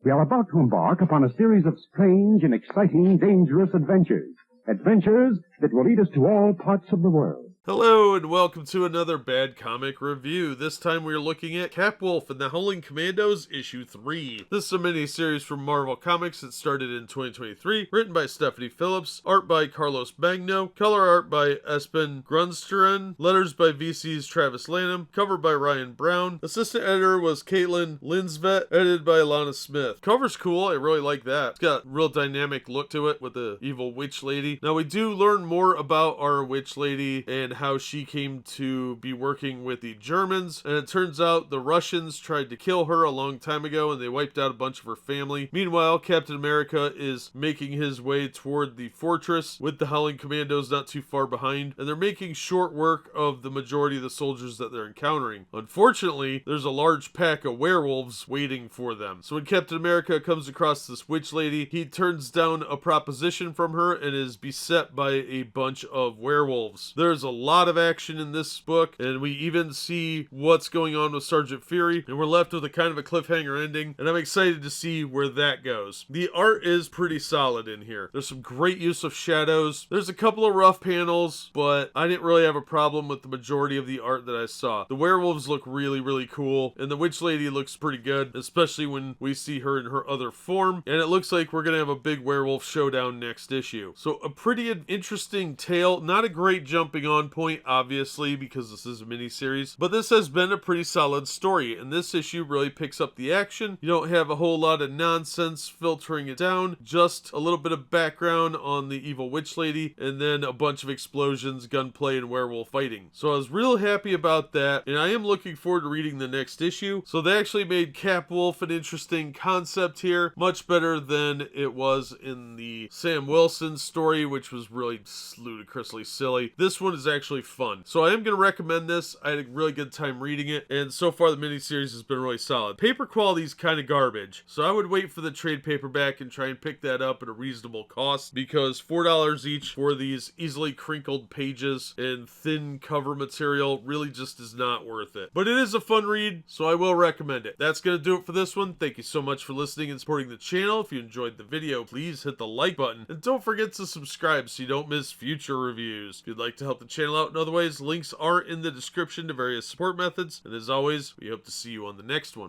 We are about to embark upon a series of strange and exciting, dangerous adventures. Adventures that will lead us to all parts of the world. Hello and welcome to another Bad Comic Review. This time we are looking at Capwolf the Howling Commandos issue 3. This is a mini-series from Marvel Comics that started in 2023, written by Stephine Phillips, art by Carlos Magno, color art by Espen Grundetjern, letters by VC's Travis Lanham, cover by Ryan Brown. Assistant editor was Caitlin Linsvet, edited by Alana Smith. Cover's cool, I really like that. It's got a real dynamic look to it with the evil witch lady. Now we do learn more about our witch lady and how she came to be working with the Germans, and it turns out the Russians tried to kill her a long time ago and they wiped out a bunch of her family. Meanwhile, Captain America is making his way toward the fortress with the Howling Commandos not too far behind, and they're making short work of the majority of the soldiers that they're encountering. Unfortunately, there's a large pack of werewolves waiting for them. So when Captain America comes across this witch lady, he turns down a proposition from her and is beset by a bunch of werewolves. There's a lot of action in this book, and we even see what's going on with Sergeant Fury, and we're left with a kind of a cliffhanger ending, and I'm excited to see where that goes. The art is pretty solid in here. There's some great use of shadows. There's a couple of rough panels, but I didn't really have a problem with the majority of the art that I saw. The werewolves look really, really cool, and the witch lady looks pretty good, especially when we see her in her other form, and it looks like we're gonna have a big werewolf showdown next issue. So a pretty interesting tale, not a great jumping on point, obviously, because this is a mini-series, but this has been a pretty solid story, and this issue really picks up the action. You don't have a whole lot of nonsense filtering it down, just a little bit of background on the evil witch lady, and then a bunch of explosions, gunplay, and werewolf fighting. So I was real happy about that, and I am looking forward to reading the next issue. So they actually made Capwolf an interesting concept here, much better than it was in the Sam Wilson story, which was really ludicrously silly. This one is actually fun. So I am going to recommend this. I had a really good time reading it, and so far the miniseries has been really solid. Paper quality is kind of garbage, so I would wait for the trade paperback and try and pick that up at a reasonable cost, because $4 each for these easily crinkled pages and thin cover material really just is not worth it. But it is a fun read, so I will recommend it. That's going to do it for this one. Thank you so much for listening and supporting the channel. If you enjoyed the video, please hit the like button, and don't forget to subscribe so you don't miss future reviews. If you'd like to help the channel out in other ways, links are in the description to various support methods, and as always, we hope to see you on the next one.